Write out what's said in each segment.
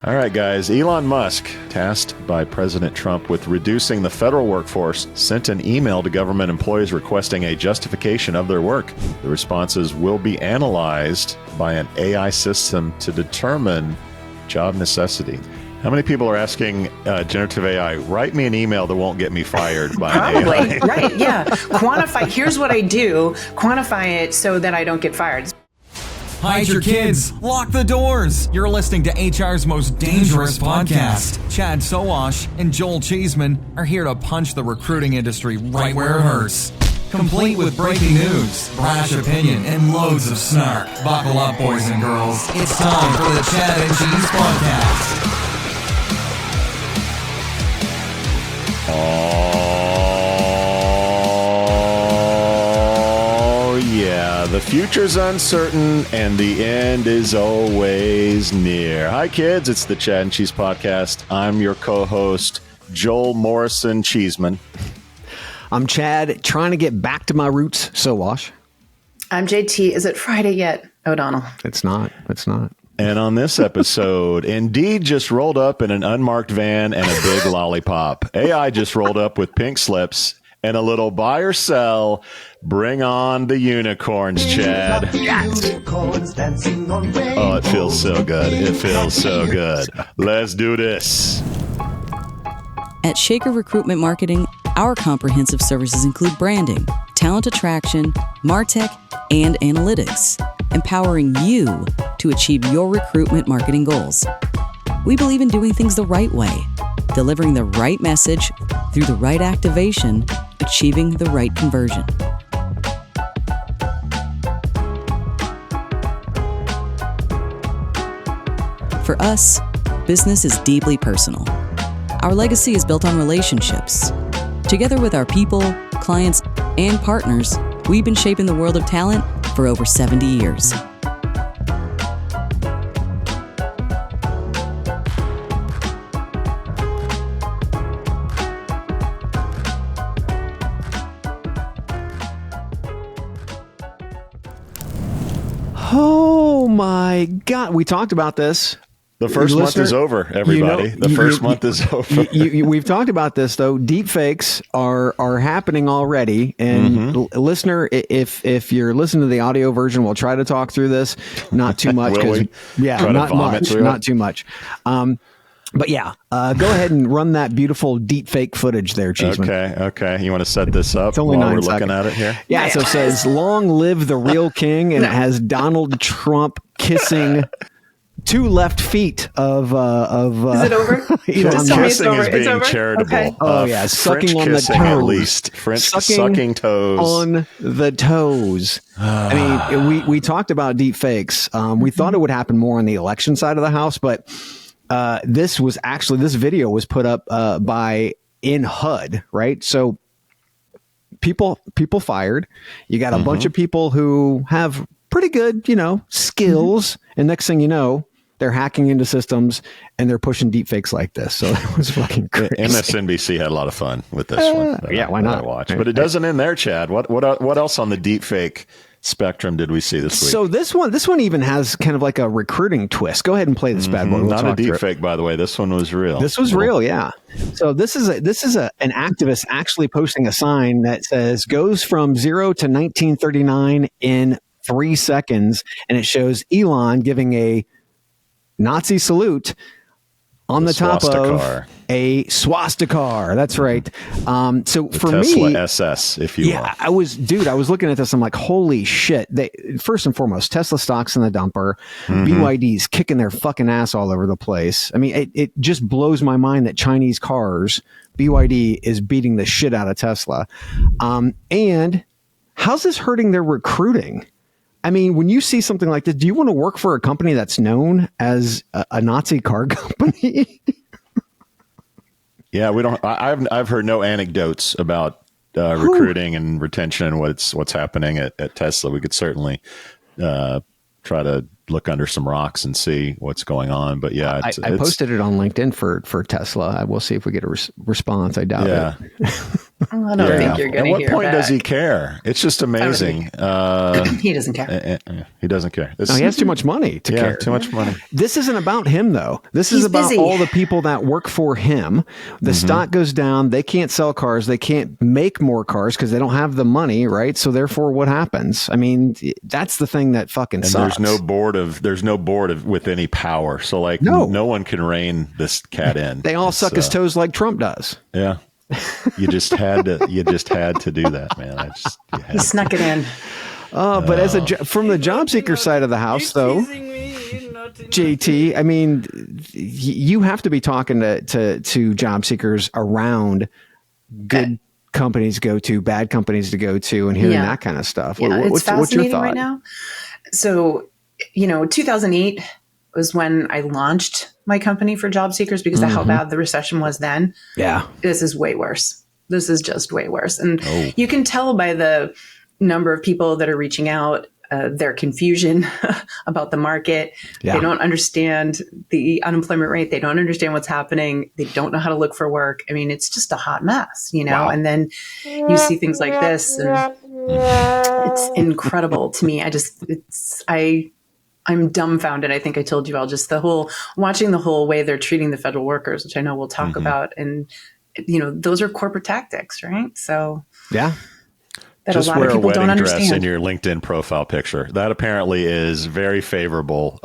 All right, guys. Elon Musk, tasked by President Trump with reducing the federal workforce, sent an email to government employees requesting a justification of their work. The responses will be analyzed by an AI system to determine job necessity. How many people are asking generative AI, write me an email that won't get me fired by an AI? Right, yeah. Quantify, here's what I do, quantify it so that I don't get fired. Hide your kids. Lock the doors. You're listening to HR's most dangerous podcast. Chad Sowash and Joel Cheeseman are here to punch the recruiting industry right where it hurts. Complete with breaking news, brash opinion, and loads of snark. Buckle up, boys and girls. It's time for the Chad and Cheese Podcast. The future's uncertain and the end is always near. Hi, kids. It's the Chad and Cheese Podcast. I'm your co-host, Joel Morrison Cheeseman. I'm Chad, trying to get back to my roots, Sowash. I'm JT. Is it Friday yet, O'Donnell? It's not. And on this episode, Indeed just rolled up in an unmarked van and a big lollipop. AI just rolled up with pink slips and a little buy or sell. Bring on the unicorns, Chad. Oh, it feels so good. It feels so good. Let's do this. At Shaker Recruitment Marketing, our comprehensive services include branding, talent attraction, MarTech, and analytics, empowering you to achieve your recruitment marketing goals. We believe in doing things the right way, delivering the right message through the right activation, achieving the right conversion. For us, business is deeply personal. Our legacy is built on relationships. Together with our people, clients, and partners, we've been shaping the world of talent for over 70 years. Oh my God. We talked about this. The first month is over, everybody. The first month is over. We've talked about this, though. Deep fakes are happening already. And listener, if you're listening to the audio version, we'll try to talk through this. Not too much. Not too much. But yeah, go ahead and run that beautiful deep fake footage there, Cheeseman. Okay. You want to set this up it's only while 9 we're seconds. looking at it here? Yeah, so it says, long live the real king, and it has Donald Trump kissing two left feet of Is it over? Kissing is It's being over? charitable. Okay. Oh yeah, sucking French on the kissing toes. at least. French sucking toes. On the toes. I mean, we talked about deep fakes. We thought it would happen more on the election side of the house, but this video was put up by in HUD, right? So people fired. You got a bunch of people who have pretty good, skills, and next thing you know, they're hacking into systems and they're pushing deep fakes like this. So it was fucking crazy. MSNBC had a lot of fun with this one. Yeah, why not? But it doesn't end there, Chad. What else on the deep fake spectrum did we see this week? So this one even has kind of like a recruiting twist. Go ahead and play this bad boy. Not a deep fake, by the way. This one was real. This was real, yeah. So this is an activist actually posting a sign that says goes from 0 to 1939 in 3 seconds, and it shows Elon giving a Nazi salute on the top of a swastika. That's right. So the for Tesla me, SS, if you will. I was looking at this. I'm like, holy shit. First and foremost, Tesla stocks in the dumper, BYD's kicking their fucking ass all over the place. I mean, it just blows my mind that Chinese cars, BYD is beating the shit out of Tesla. And how's this hurting their recruiting? I mean, when you see something like this, do you want to work for a company that's known as a Nazi car company? Yeah, we don't. I've heard no anecdotes about recruiting and retention and what's happening at Tesla. We could certainly try to look under some rocks and see what's going on. But yeah, I posted it on LinkedIn for Tesla. I will see if we get a response. I doubt it. I don't think you're going to hear that. At what point does he care? It's just amazing. He doesn't care. He doesn't care. No, he has too much money to care. Too much money. This isn't about him, though. This is He's about busy. all the people that work for him. The stock goes down. They can't sell cars. They can't make more cars because they don't have the money, right? So therefore, what happens? I mean, that's the thing that fucking sucks. There's no board with any power. So like, no one can rein this cat in. They all suck his toes like Trump does. Yeah. You just had to do that, man. He snuck it in. But from the job seeker side of the house, though, JT, I mean, you have to be talking to job seekers around good companies to go to, bad companies to go to, and hearing that kind of stuff. Yeah, What's your thought right now? So, 2008 was when I launched my company for job seekers because of how bad the recession was then. Yeah. This is way worse. This is just way worse. And you can tell by the number of people that are reaching out, their confusion about the market. Yeah. They don't understand the unemployment rate. They don't understand what's happening. They don't know how to look for work. I mean, it's just a hot mess, Wow. and then you see things like this and it's incredible to me. I'm dumbfounded. I think I told you all just watching the whole way they're treating the federal workers, which I know we'll talk about. And, those are corporate tactics, right? So yeah. That just a lot wear of people a wedding don't dress understand. in your LinkedIn profile picture. That apparently is very favorable,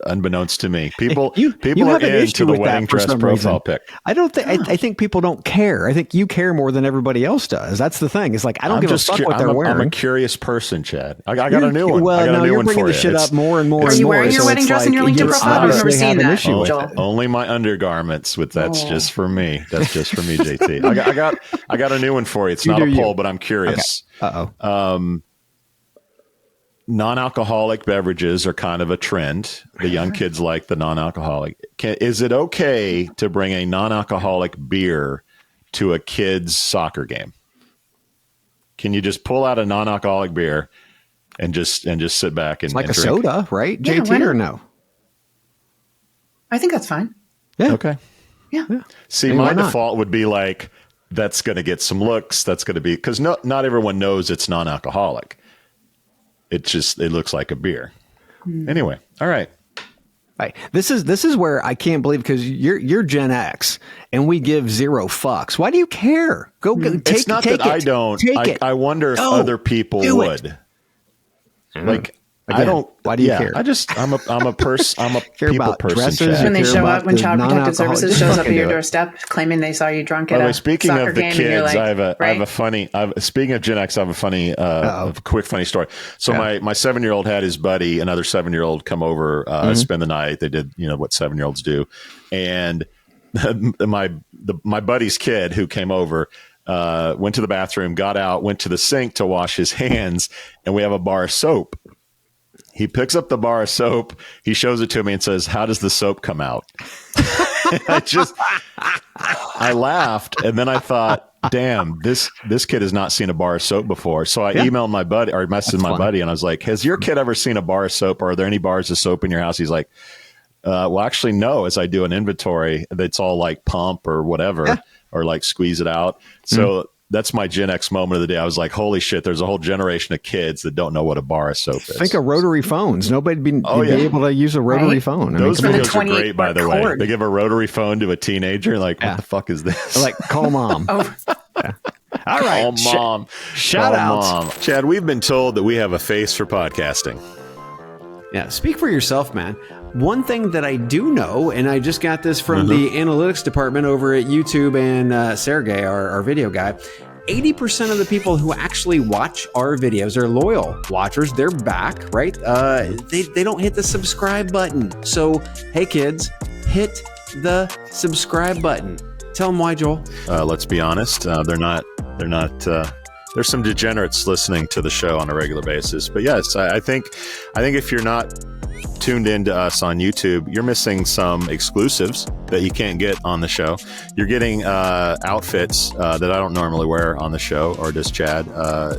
unbeknownst to me. People You are have an into issue the with wedding that for dress some profile reason. pic. I don't think. I think people don't care. I think you care more than everybody else does. That's the thing. It's like I don't give a fuck what they're wearing. I'm a curious person, Chad. I got a new one. Well, I got a new you're one bringing for the you. shit up more and more. Are and you more, wearing your so wedding it's dress in your like LinkedIn you profile? I've never obviously seen have an that. issue with Joel. it. Only my undergarments. That's just for me. That's just for me, JT. I got a new one for you. It's not a poll, but I'm curious. Uh-oh. Non-alcoholic beverages are kind of a trend. The young kids like the non-alcoholic. Is it okay to bring a non-alcoholic beer to a kid's soccer game? Can you just pull out a non-alcoholic beer and just sit back and It's like and a drink? soda, right? Yeah, JT why or not? no? I think that's fine. Yeah. Okay. Yeah. See, why my not? default would be like, that's going to get some looks. That's going to be, because not everyone knows it's non-alcoholic. It looks like a beer. Anyway, all right. Right. This is where I can't believe, because you're Gen X and we give zero fucks. Why do you care? Go take It's not take that it. I don't. Take it. I wonder if Go. other people Do would. it. Like, Again, I don't. why do you care? I'm a person. I'm a Care people about person. dresses, Chad. When they care show about up, when the Child Protective non-alcoholic- Services just shows up at fucking your do it. doorstep claiming they saw you drunk By at the way, a speaking soccer of the game, and you're kids, like, I have a funny. Speaking of Gen X, I have a funny, quick funny story. So my 7-year-old had his buddy, another 7-year-old, come over, spend the night. They did, what 7-year-olds do, and my buddy's kid who came over went to the bathroom, got out, went to the sink to wash his hands, and we have a bar of soap. He picks up the bar of soap. He shows it to me and says, "How does the soap come out?" I laughed, and then I thought, "Damn, this kid has not seen a bar of soap before." So I emailed my buddy, or messaged my buddy, and I was like, "Has your kid ever seen a bar of soap? Or are there any bars of soap in your house?" He's like, "Well, actually, no." As I do an inventory, it's all like pump or whatever, or like squeeze it out. So. That's my Gen X moment of the day. I was like, holy shit, there's a whole generation of kids that don't know what a bar of soap is. Think of rotary phones. Nobody'd be able to use a rotary phone. I mean, Those For the videos are great, by the way. cord. They give a rotary phone to a teenager. Like, what the fuck is this? like, call mom. Oh, All right. Call mom. Shout Call outs. mom. Chad, we've been told that we have a face for podcasting. Yeah, speak for yourself, man. One thing that I do know, and I just got this from the analytics department over at YouTube and Sergey, our video guy, 80% of the people who actually watch our videos are loyal watchers. They're back, right? They don't hit the subscribe button. So, hey kids, hit the subscribe button. Tell them why, Joel. Let's be honest. They're not. There's some degenerates listening to the show on a regular basis. But yes, I think if you're not tuned into us on YouTube, you're missing some exclusives that you can't get on the show. You're getting outfits that I don't normally wear on the show, or does Chad.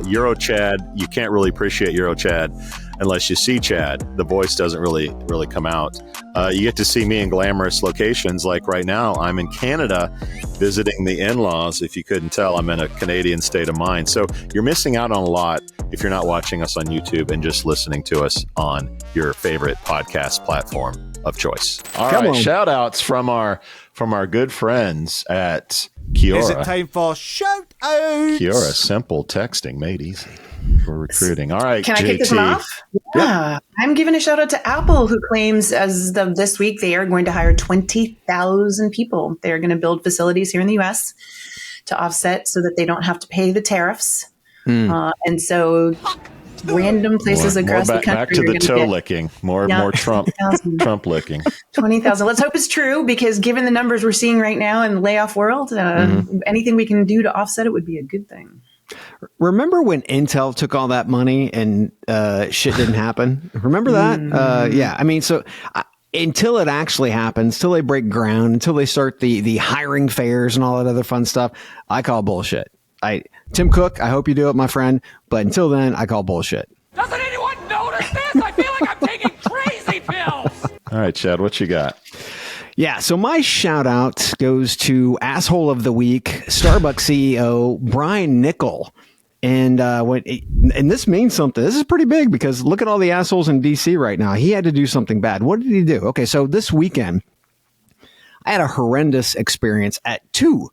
Euro Chad, you can't really appreciate Euro Chad unless you see Chad. The voice doesn't really come out. You get to see me in glamorous locations. Like right now, I'm in Canada visiting the in-laws. If you couldn't tell, I'm in a Canadian state of mind. So you're missing out on a lot if you're not watching us on YouTube and just listening to us on your favorite podcast platform of choice. All right, shout outs from our good friends at Keeyora. Is it time for shout outs? Keeyora, simple texting made easy for recruiting. All right, can I JT. kick this one off? Yeah. I'm giving a shout out to Apple, who claims as of this week they are going to hire 20,000 people. They are going to build facilities here in the U.S. to offset so that they don't have to pay the tariffs. And so random places across the country. Back to the toe licking. More Trump licking. 20,000. Let's hope it's true, because given the numbers we're seeing right now in the layoff world, anything we can do to offset it would be a good thing. Remember when Intel took all that money and shit didn't happen? Remember that? Yeah. I mean, so until it actually happens, till they break ground, until they start the hiring fairs and all that other fun stuff, I call bullshit. Tim Cook, I hope you do it, my friend. But until then, I call bullshit. Doesn't anyone notice this? I feel like I'm taking crazy pills. All right, Chad, what you got? Yeah, so my shout out goes to Asshole of the Week, Starbucks CEO Brian Niccol. And this means something. This is pretty big, because look at all the assholes in DC right now. He had to do something bad. What did he do? Okay, so this weekend, I had a horrendous experience at two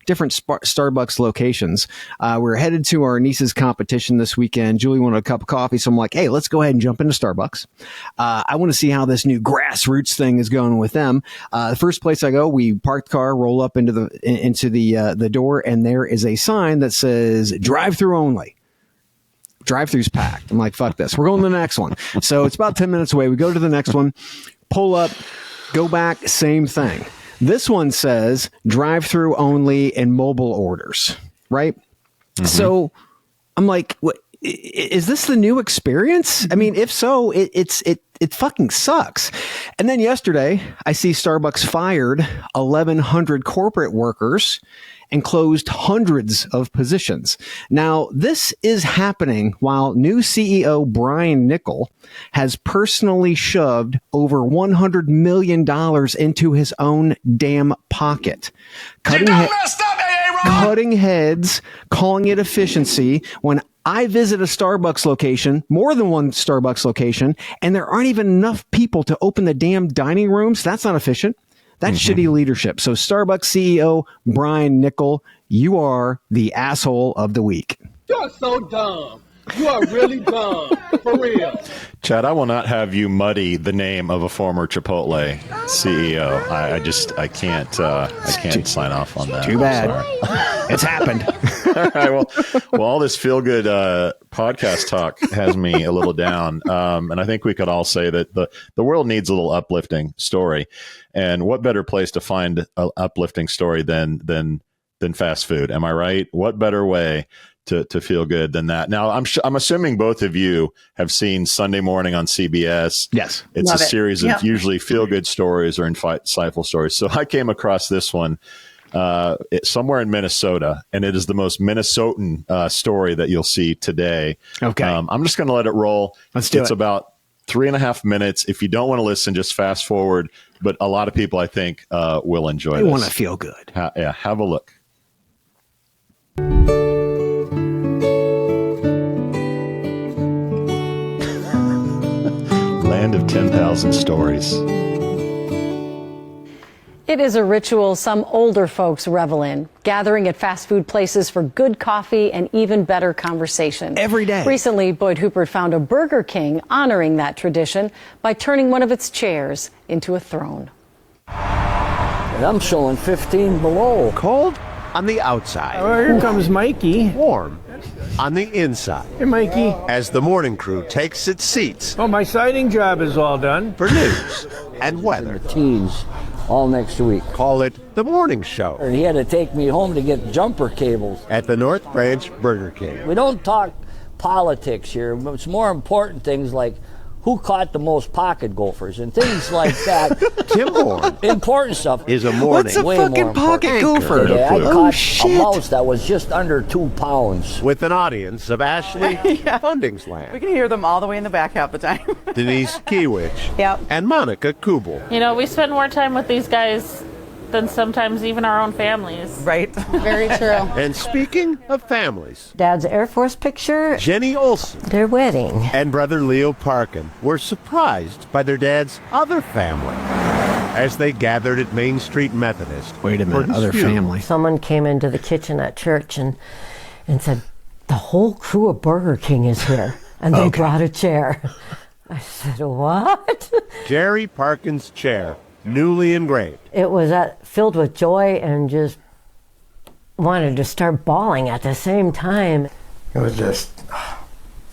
different Starbucks locations. We were headed to our niece's competition this weekend. Julie wanted a cup of coffee, so I'm like, hey, let's go ahead and jump into Starbucks. I want to see how this new grassroots thing is going with them. The first place I go, we park the car, roll up into the door, and there is a sign that says drive-through only. Drive-thru's packed. I'm like, fuck this. We're going to the next one. So it's about 10 minutes away. We go to the next one, pull up, go back, same thing. This one says drive-through only and mobile orders, right? So I'm like, what, is this the new experience? I mean, if so, it fucking sucks. And then yesterday, I see Starbucks fired 1,100 corporate workers and closed hundreds of positions. Now, this is happening while new CEO Brian Niccol has personally shoved over $100 million into his own damn pocket. Cutting heads, calling it efficiency, when I visit a Starbucks location, more than one Starbucks location, and there aren't even enough people to open the damn dining rooms. That's not efficient. That's shitty leadership. So Starbucks CEO Brian Niccol, you are the asshole of the week. You're so dumb. You are really dumb. For real. Chad, I will not have you muddy the name of a former Chipotle CEO. I can't sign off on that. Too bad. It's happened. All right. Well, all this feel-good podcast talk has me a little down. And I think we could all say that the world needs a little uplifting story. And what better place to find an uplifting story than fast food? Am I right? What better way to feel good than that? Now, I'm assuming both of you have seen Sunday Morning on CBS. Yes. It's a series of usually feel-good stories or insightful stories. So I came across this one somewhere in Minnesota, and it is the most Minnesotan story that you'll see today. Okay. I'm just going to let it roll. Let's do it. It's about 3.5 minutes. If you don't want to listen, just fast forward. But a lot of people, I think, will enjoy this. I want to feel good. Have a look. Land of 10,000 stories. It is a ritual some older folks revel in, gathering at fast food places for good coffee and even better conversation. Every day. Recently, Boyd Hooper found a Burger King honoring that tradition by turning one of its chairs into a throne. And I'm showing 15 below. Cold on the outside. Oh, here comes Mikey. Warm on the inside. Hey, Mikey. As the morning crew takes its seats. Oh, my siding job is all done. For news and weather. Teens all next week. Call it the morning show. He had to take me home to get jumper cables. At the North Branch Burger King. We don't talk politics here. It's more important things like who caught the most pocket gophers and things like that. Tim Horn Important stuff. is a morning. What's a way fucking more pocket important. gopher? Yeah, I clue. caught a mouse that was just under 2 pounds. With an audience of Ashley Fundingsland, We can hear them all the way in the back half the time. Denise Kiewicz, Yep. and Monica Kubel. You know, we spend more time with these guys than sometimes even our own families. Right. Very true. And speaking of families, Dad's Air Force picture, Jenny Olson their wedding. and brother Leo Parkin were surprised by their dad's other family as they gathered at Main Street Methodist. Wait a for minute, his other funeral. family. Someone came into the kitchen at church and said, the whole crew of Burger King is here. And they brought a chair. I said, what? Jerry Parkin's chair, newly engraved. It was filled with joy and just wanted to start bawling at the same time. It was just,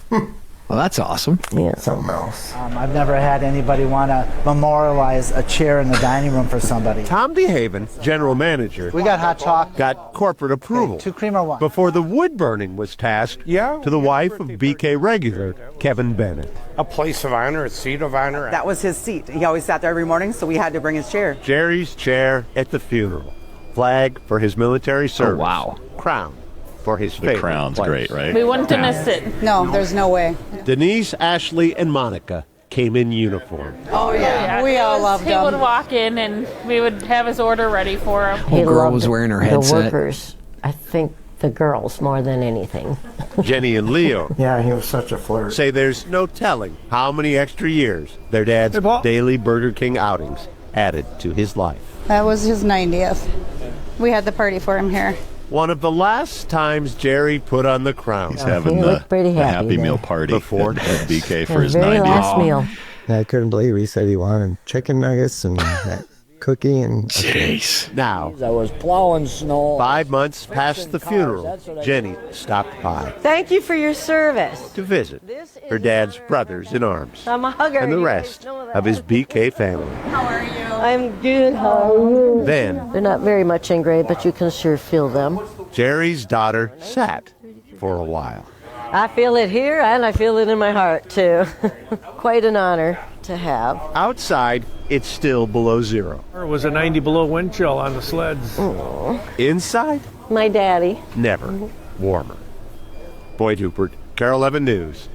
Well, that's awesome. Yeah, something else. I've never had anybody want to memorialize a chair in the dining room for somebody. Tom DeHaven, general manager, We got hot chocolate. got corporate approval 2 cream or 1? before the wood burning was tasked to the wife of BK regular, Kevin Bennett. A place of honor, a seat of honor. That was his seat. He always sat there every morning, so we had to bring his chair. Jerry's chair at the funeral. Flag for his military service. Oh, wow. Crown for his The favorite crown's place. great, right? We wouldn't have missed it. No, there's no way. Denise, Ashley, and Monica came in uniform. Oh, yeah. We all loved He him. would walk in and we would have his order ready for him. He girl loved was wearing her the headset. workers. I think the girls more than anything. Jenny and Leo Yeah, he was such a flirt. say there's no telling how many extra years their dad's daily Burger King outings added to his life. That was his 90th. We had the party for him here. One of the last times Jerry put on the crown. He's having he the looked pretty happy Happy there. Meal party Before at BK for The his very 90th. last meal. I couldn't believe he said he wanted chicken nuggets and that cookie and... Jeez. Now, I was plowing snow. 5 months past the funeral, Jenny stopped by Thank you for your service. to visit her dad's brothers in arms I'm a hugger. and the You rest guys know that. of his BK family. I'm good. How are you? Then They're not very much engraved, but you can sure feel them. Jerry's daughter sat for a while. I feel it here and I feel it in my heart too. Quite an honor to have. Outside, it's still below zero. There was a 90 below wind chill on the sleds. Inside, My daddy. never warmer. Boyd Hupert, Carol 11 News,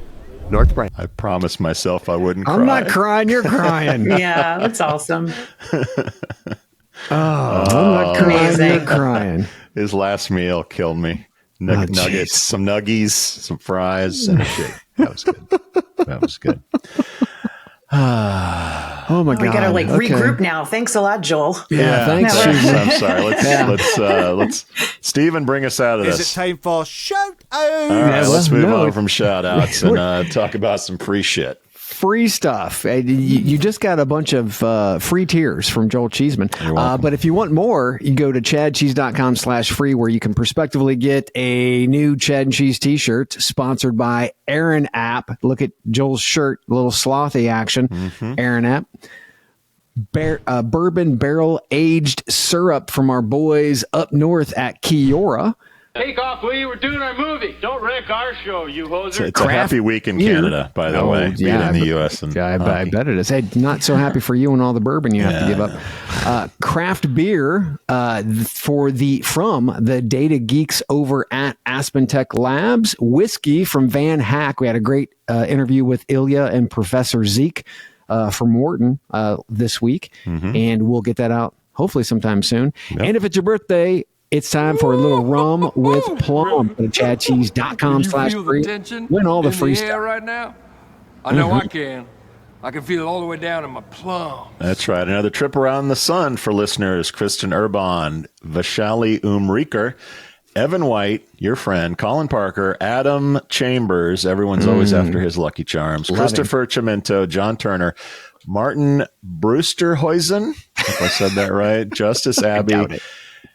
North Branch. I promised myself I wouldn't cry. I'm not crying. You're crying. Yeah, that's awesome. I'm not crying. Amazing. You're crying. His last meal killed me. Nuggets, some nuggies, some fries, and a shake. That was good. That was good. Oh my god. We gotta regroup now. Thanks a lot, Joel. Yeah, thanks. No, Susan. I'm sorry. Let's Stephen, bring us out of this. Is it time for shout out? All right, let's move no. on from shout outs and talk about some free shit. Free stuff. You just got a bunch of free tiers from Joel Cheeseman. But if you want more, you go to chadcheese.com/free where you can prospectively get a new Chad and Cheese t-shirt sponsored by Aaron App. Look at Joel's shirt, a little slothy action. Aaron App. Bourbon barrel aged syrup from our boys up north at Keeyora. Take off, will you? We're doing our movie. Don't wreck our show, you hoser. It's a happy week in Canada, by the way. Being in the U.S. and I bet it is. Hey, not so happy for you and all the bourbon you have to give up. Craft beer from the data geeks over at Aspen Tech Labs. Whiskey from Van Hack. We had a great interview with Ilya and Professor Zeke from Wharton this week, and we'll get that out hopefully sometime soon. Yep. And if it's your birthday, it's time for a little rum with plum. Go to chadcheese.com/free. Win all the free stuff right now. I know I can. I can feel it all the way down in my plum. That's right. Another trip around the sun for listeners. Kristen Urban, Vashali Umriker, Evan White, your friend, Colin Parker, Adam Chambers. Everyone's always after his Lucky Charms. Christopher Chimento, John Turner, Martin Brewsterhuizen, if I said that right, Justice Abbey,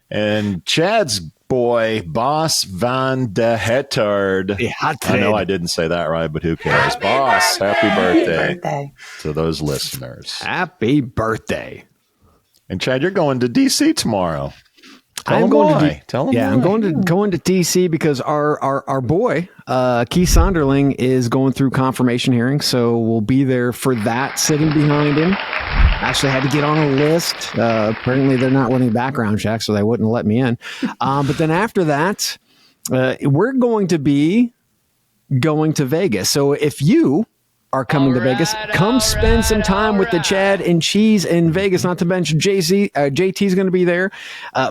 and Chad's boy, Boss Van de Hettard. I know I didn't say that right, but who cares? Boss, happy birthday to those listeners. Happy birthday. And Chad, you're going to D.C. tomorrow. Tell them why. I'm going to DC because our boy Keith Sonderling is going through confirmation hearings, so we'll be there for that. Sitting behind him, actually had to get on a list. Apparently, they're not running background checks, so they wouldn't let me in. But then after that, we're going to be going to Vegas. So if you are coming to Vegas, come spend some time with the Chad and Cheese in Vegas. Not to mention JT's going to be there,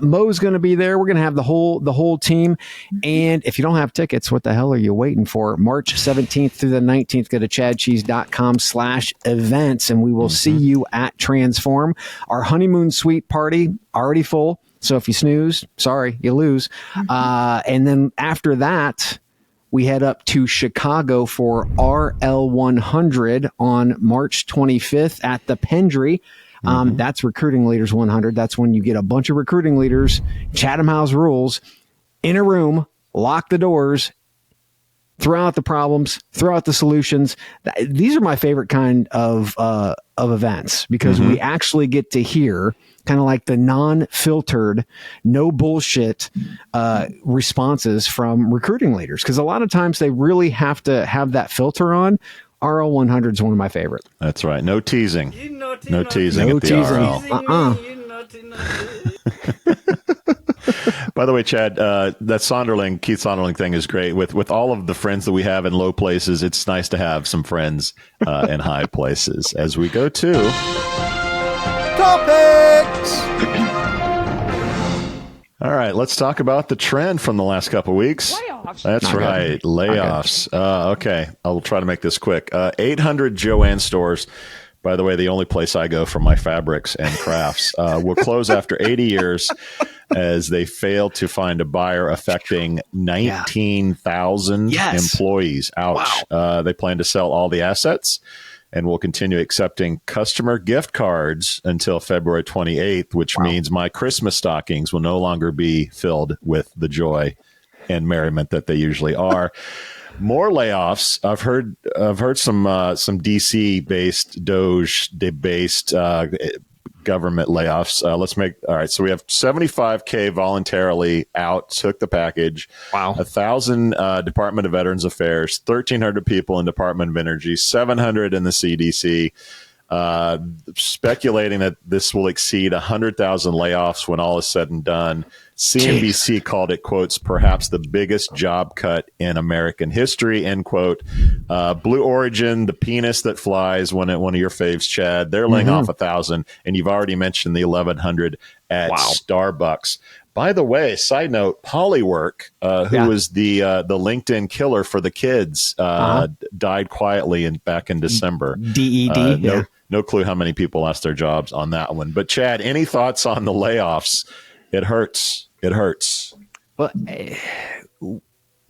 Mo's going to be there. We're going to have the whole team. And if you don't have tickets, what the hell are you waiting for? March 17th through the 19th, go to chadcheese.com/events, and we will see you at Transform. Our honeymoon suite party already full. So if you snooze, sorry, you lose. And then after that, we head up to Chicago for RL100 on March 25th at the Pendry. That's Recruiting Leaders 100. That's when you get a bunch of recruiting leaders, Chatham House rules, in a room, lock the doors, throw out the problems, throw out the solutions. These are my favorite kind of events because we actually get to hear kind of like the non-filtered, no bullshit responses from recruiting leaders. Because a lot of times they really have to have that filter on. RL100 is one of my favorite. That's right. No teasing. No teasing at the RL. By the way, Chad, that Keith Sonderling thing is great. With all of the friends that we have in low places, it's nice to have some friends in high places as we go to topics. All right, let's talk about the trend from the last couple of weeks. Layoffs. That's right, layoffs. Okay, I'll try to make this quick. 800 Joann Stores, by the way, the only place I go for my fabrics and crafts, will close after 80 years as they fail to find a buyer, affecting 19,000 employees. Ouch. Wow. They plan to sell all the assets and will continue accepting customer gift cards until February 28th, which means my Christmas stockings will no longer be filled with the joy and merriment that they usually are. More layoffs. I've heard some DC-based, Doge-based government layoffs. All right. So we have 75K voluntarily out, took the package. Wow. 1,000 Department of Veterans Affairs, 1,300 people in Department of Energy, 700 in the CDC. Speculating that this will exceed 100,000 layoffs when all is said and done. CNBC called it, quotes, perhaps the biggest job cut in American history, end quote. Blue Origin, the penis that flies, one of your faves, Chad, they're laying off 1,000. And you've already mentioned the 1,100 at Starbucks. By the way, side note, Polywork, who was the LinkedIn killer for the kids, died quietly back in December. DED. No clue how many people lost their jobs on that one. But Chad, any thoughts on the layoffs? It hurts. It hurts. Well,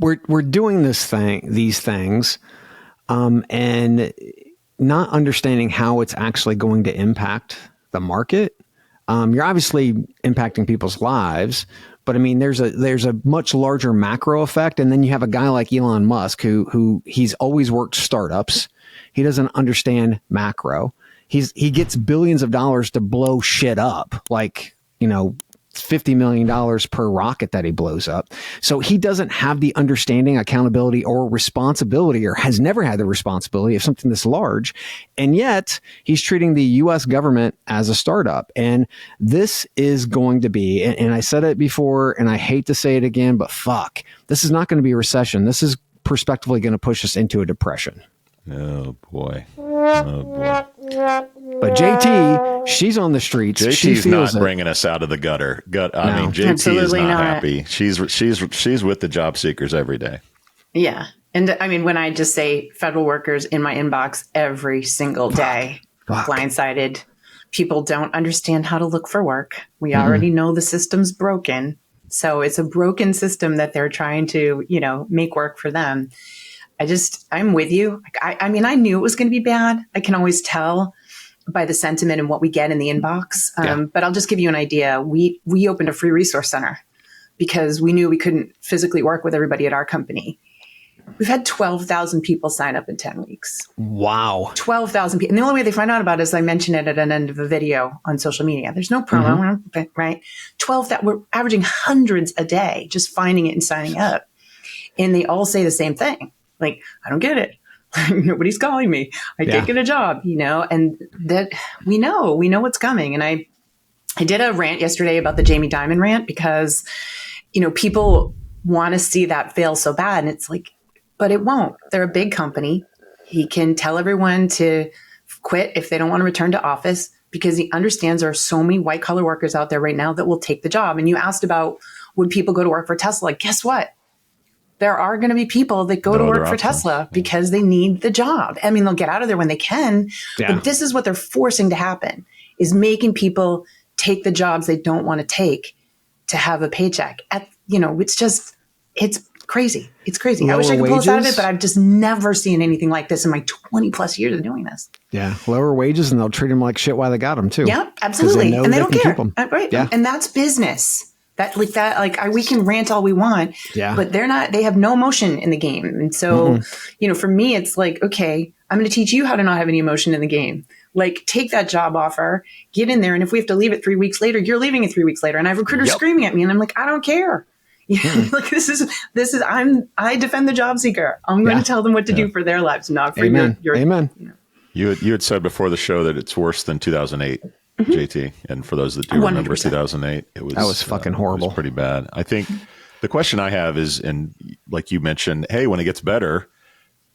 we're doing these things, and not understanding how it's actually going to impact the market. You're obviously impacting people's lives, but I mean, there's a much larger macro effect. And then you have a guy like Elon Musk who he's always worked startups. He doesn't understand macro. He gets billions of dollars to blow shit up, like, $50 million per rocket that he blows up. So he doesn't have the understanding, accountability, or responsibility, or has never had the responsibility of something this large. And yet he's treating the U.S. government as a startup. And this is going to be, and I said it before, and I hate to say it again, but fuck, this is not going to be a recession. This is prospectively going to push us into a depression. Oh boy. But JT, she's on the streets. JT's not bringing us out of the gutter. I mean, JT is not happy. She's with the job seekers every day. Yeah. And I mean, when I just say federal workers in my inbox every single day, blindsided, people don't understand how to look for work. We already know the system's broken. So it's a broken system that they're trying to, make work for them. I'm with you. I mean, I knew it was going to be bad. I can always tell by the sentiment and what we get in the inbox. But I'll just give you an idea. We opened a free resource center because we knew we couldn't physically work with everybody at our company. We've had 12,000 people sign up in 10 weeks. Wow. 12,000 people. And the only way they find out about it is I mention it at an end of a video on social media. There's no promo, right? 12,000, we're averaging hundreds a day just finding it and signing up. And they all say the same thing. Like, I don't get it. Nobody's calling me. I can't get a job, and that we know what's coming. And I did a rant yesterday about the Jamie Dimon rant because, people want to see that fail so bad. And it's like, but it won't. They're a big company. He can tell everyone to quit if they don't want to return to office because he understands there are so many white collar workers out there right now that will take the job. And you asked about would people go to work for Tesla? Guess what? There are going to be people that go to work for Tesla because they need the job. I mean, they'll get out of there when they can, but this is what they're forcing to happen is making people take the jobs they don't want to take to have a paycheck. It's crazy. It's crazy. Lower I wish I could pull us out of wages. it, but I've just never seen anything like this in my 20 plus years of doing this. Yeah. Lower wages and they'll treat them like shit while they got them too. Yeah, absolutely. And they don't care. Right. Yeah. And that's business. We can rant all we want, but they have no emotion in the game. And so, for me, it's like, okay, I'm going to teach you how to not have any emotion in the game. Like, take that job offer, get in there. And if we have to leave it 3 weeks later, you're leaving it 3 weeks later. And I have recruiters screaming at me and I'm like, I don't care. Like I defend the job seeker. I'm going to tell them what to do for their lives, not for your. Amen. You had said before the show that it's worse than 2008. JT, and for those that do remember 2008, that was fucking horrible. It was pretty bad. I think the question I have is, and like you mentioned, hey, when it gets better,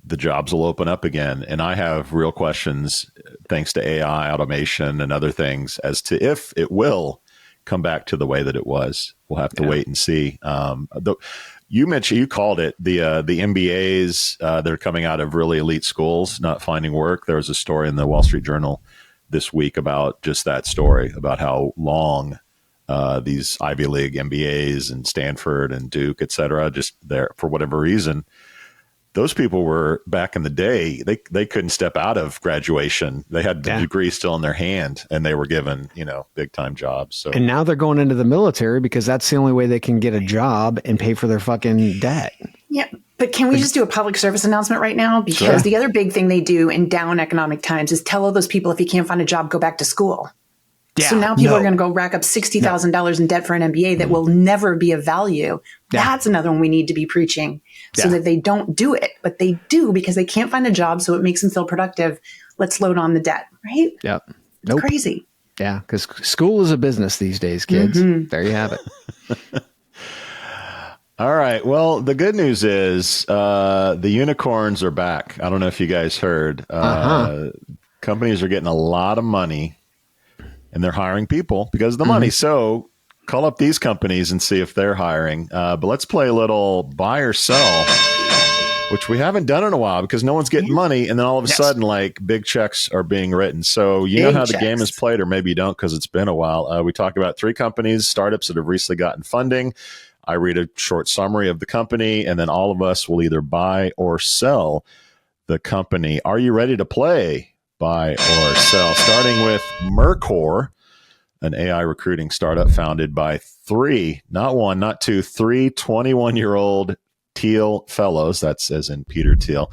the jobs will open up again. And I have real questions, thanks to AI, automation, and other things, as to if it will come back to the way that it was. We'll have to wait and see. You mentioned, you called it the MBAs. They're coming out of really elite schools, not finding work. There was a story in the Wall Street Journal this week about just that story, about how long these Ivy League MBAs and Stanford and Duke, et cetera, just there for whatever reason, those people were back in the day, they couldn't step out of graduation. They had the degree still in their hand and they were given, big time jobs. So, and now they're going into the military because that's the only way they can get a job and pay for their fucking debt. Yeah. But can we just do a public service announcement right now? Because the other big thing they do in down economic times is tell all those people, if you can't find a job, go back to school. Yeah, so now people are going to go rack up $60,000 in debt for an MBA that will never be of value. Yeah. That's another one we need to be preaching so that they don't do it. But they do because they can't find a job, so it makes them feel productive. Let's load on the debt, right? Yep. It's crazy. Yeah, because school is a business these days, kids. There you have it. All right. Well, the good news is the unicorns are back. I don't know if you guys heard. Companies are getting a lot of money and they're hiring people because of the money. So call up these companies and see if they're hiring. But let's play a little buy or sell, which we haven't done in a while because no one's getting money. And then all of a sudden, like, big checks are being written. So you know how the game is played, or maybe you don't because it's been a while. We talk about 3 companies, startups that have recently gotten funding. I read a short summary of the company, and then all of us will either buy or sell the company. Are you ready to play buy or sell? Starting with Mercor, an AI recruiting startup founded by 3, not 1, not 2, 3 21-year-old Thiel fellows. That's as in Peter Thiel.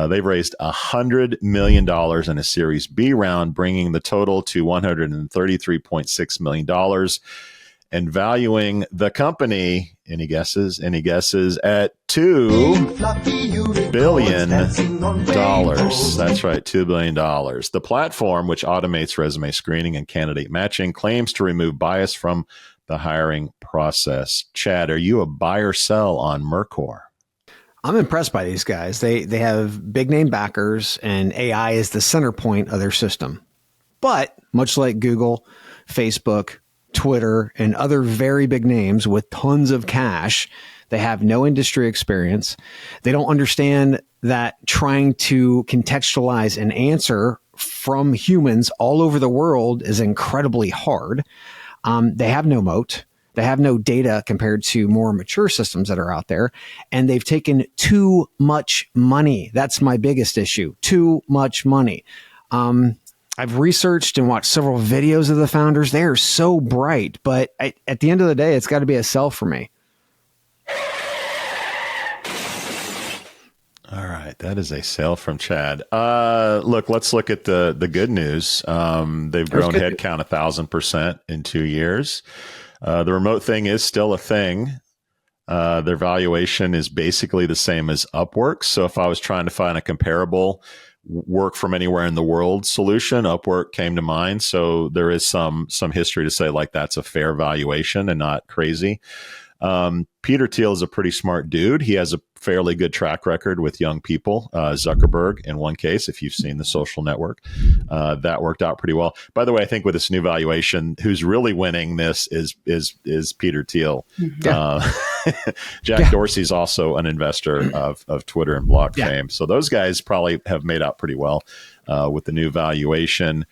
They've raised $100 million in a Series B round, bringing the total to $133.6 million. And valuing the company, any guesses, at $2 billion. That's right, $2 billion. The platform, which automates resume screening and candidate matching, claims to remove bias from the hiring process. Chad, are you a buy or sell on Mercor? I'm impressed by these guys. They have big name backers, and AI is the center point of their system. But much like Google, Facebook, Twitter, and other very big names with tons of cash, they have no industry experience. They don't understand that trying to contextualize an answer from humans all over the world is incredibly hard. They have no moat. They have no data compared to more mature systems that are out there. And they've taken too much money. That's my biggest issue. Too much money. I've researched and watched several videos of the founders. They are so bright, but at the end of the day, it's got to be a sell for me. All right. That is a sale from Chad. Look, let's look at the good news. They've grown headcount 1,000% in 2 years. The remote thing is still a thing. Their valuation is basically the same as Upwork. So if I was trying to find a comparable work from anywhere in the world solution, Upwork came to mind. So there is some history to say like that's a fair valuation and not crazy. Peter Thiel is a pretty smart dude. He has a fairly good track record with young people. Zuckerberg, in one case, if you've seen The Social Network, that worked out pretty well. By the way, I think with this new valuation, who's really winning this is Peter Thiel. Yeah. Jack Dorsey's also an investor of Twitter and Block fame. So those guys probably have made out pretty well with the new valuation.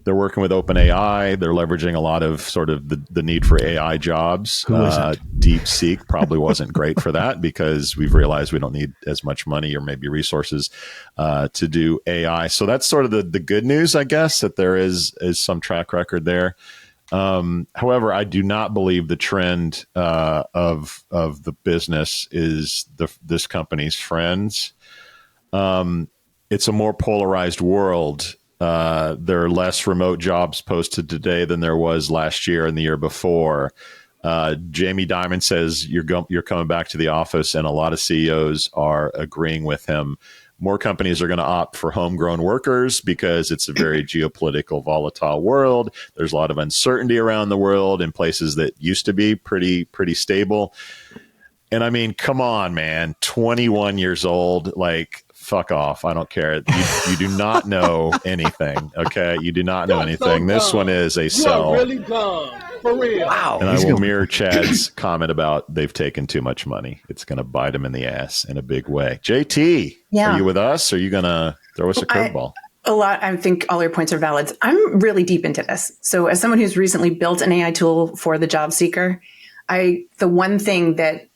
They're working with OpenAI. They're leveraging a lot of sort of the need for AI jobs. DeepSeek probably wasn't great for that because we've realized we don't need as much money or maybe resources to do AI. So that's sort of the good news, I guess, that there is some track record there. However, I do not believe the trend of the business is this company's friends. It's a more polarized world. There are less remote jobs posted today than there was last year and the year before. Jamie Dimon says you're coming back to the office, and a lot of CEOs are agreeing with him. More companies are going to opt for homegrown workers because it's a very geopolitical, volatile world. There's a lot of uncertainty around the world in places that used to be pretty stable. And I mean, come on, man, 21 years old, like, fuck off. I don't care. You do not know anything. Okay. You do not know anything. This one is a sell. Really dumb. For real. Wow. And I will mirror Chad's comment about they've taken too much money. It's going to bite them in the ass in a big way. JT, are you with us? Or are you going to throw us a curveball? I think all your points are valid. I'm really deep into this. So as someone who's recently built an AI tool for the job seeker, the one thing that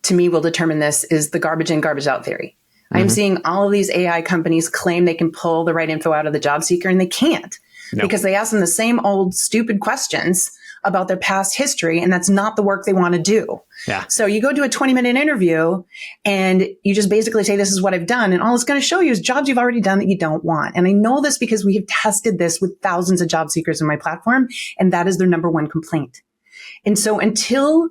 to me will determine this is the garbage in, garbage out theory. I'm seeing all of these AI companies claim they can pull the right info out of the job seeker, and they can't because they ask them the same old stupid questions about their past history, and that's not the work they want to do. Yeah. So you go do a 20-minute interview, and you just basically say, this is what I've done, and all it's going to show you is jobs you've already done that you don't want. And I know this because we have tested this with thousands of job seekers in my platform, and that is their number one complaint. And so until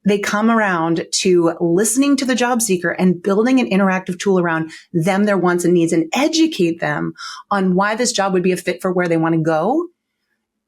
they come around to listening to the job seeker and building an interactive tool around them, their wants and needs, and educate them on why this job would be a fit for where they want to go,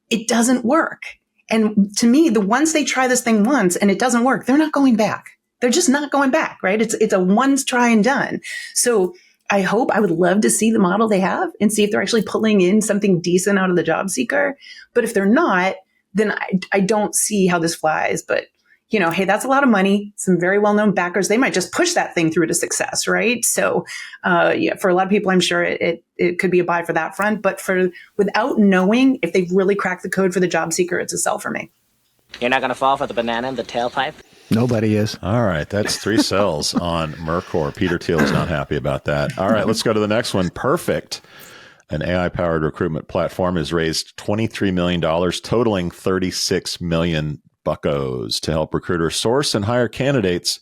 it doesn't work. And to me, once they try this thing once and it doesn't work, they're not going back. They're just not going back, right? It's a once try and done. So I would love to see the model they have and see if they're actually pulling in something decent out of the job seeker. But if they're not, then I don't see how this flies. But hey, that's a lot of money. Some very well-known backers, they might just push that thing through to success, right? So, for a lot of people, I'm sure it could be a buy for that front. But without knowing if they've really cracked the code for the job seeker, it's a sell for me. You're not going to fall for the banana in the tailpipe? Nobody is. All right, that's 3 sells on Mercor. Peter Thiel is not happy about that. All right, let's go to the next one. Perfect. An AI-powered recruitment platform has raised $23 million, totaling $36 million buckos to help recruiters source and hire candidates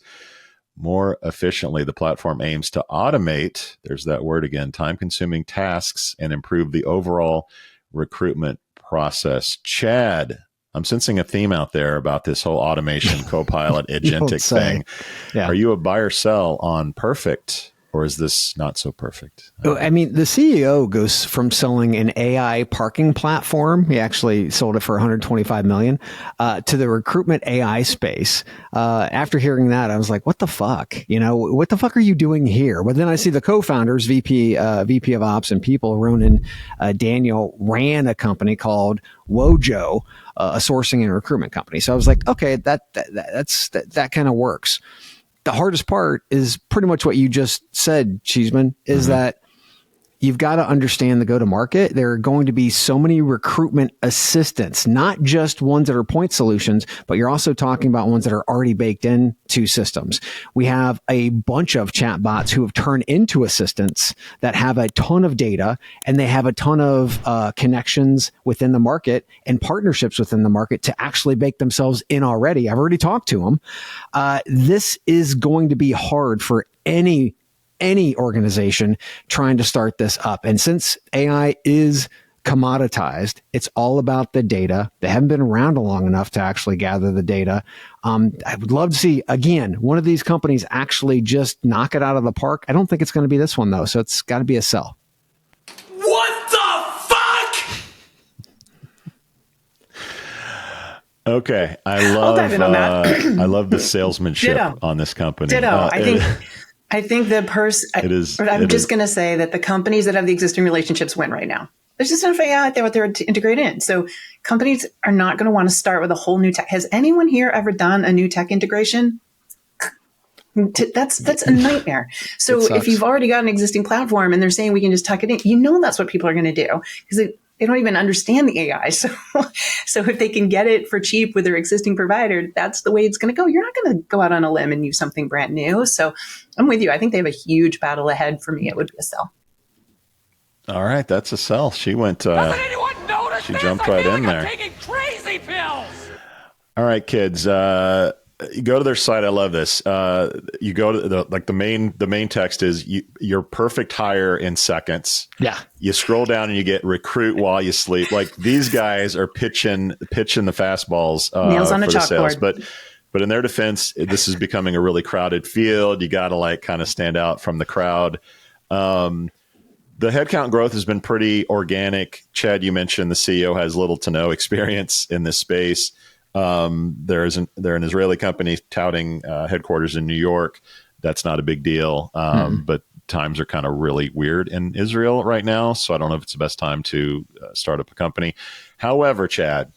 more efficiently. The platform aims to automate, there's that word again, time-consuming tasks and improve the overall recruitment process. Chad, I'm sensing a theme out there about this whole automation, copilot, agentic thing. Yeah. Are you a buy or sell on Perfect? Or is this not so perfect? I mean, the CEO goes from selling an AI parking platform. He actually sold it for $125 million to the recruitment AI space. After hearing that, I was like, what the fuck? What the fuck are you doing here? But then I see the co-founders, VP of Ops and People, Ronan Daniel, ran a company called Wojo, a sourcing and recruitment company. So I was like, okay, that kind of works. The hardest part is pretty much what you just said, Cheeseman, is that you've got to understand the go-to-market. There are going to be so many recruitment assistants, not just ones that are point solutions, but you're also talking about ones that are already baked into systems. We have a bunch of chatbots who have turned into assistants that have a ton of data, and they have a ton of connections within the market and partnerships within the market to actually bake themselves in already. I've already talked to them. This is going to be hard for any organization trying to start this up. And since AI is commoditized, it's all about the data. They haven't been around long enough to actually gather the data. I would love to see, again, one of these companies actually just knock it out of the park. I don't think it's going to be this one, though. So it's got to be a sell. What the fuck? Okay. I love I love the salesmanship on this company. Ditto. I think the person, I'm just going to say that the companies that have the existing relationships win right now. There's just enough AI out there to integrate in. So companies are not going to want to start with a whole new tech. Has anyone here ever done a new tech integration? That's a nightmare. So if you've already got an existing platform and they're saying we can just tuck it in, that's what people are going to do because they don't even understand the AI. So if they can get it for cheap with their existing provider, that's the way it's going to go. You're not going to go out on a limb and use something brand new. So I'm with you. I think they have a huge battle ahead. For me, it would be a sell. All right, that's a sell. She went. Doesn't anyone notice she this? jumped I right feel in like there. I'm taking crazy pills. All right, kids. You go to their site. I love this. You go to the main text is your perfect hire in seconds. Yeah. You scroll down and you get recruit while you sleep. Like these guys are pitching the fastballs nails on a for the sales. chalkboard. But in their defense, this is becoming a really crowded field. You got to kind of stand out from the crowd. The headcount growth has been pretty organic. Chad, you mentioned the CEO has little to no experience in this space. They're an Israeli company touting headquarters in New York. That's not a big deal. But times are kind of really weird in Israel right now. So I don't know if it's the best time to start up a company. However, Chad,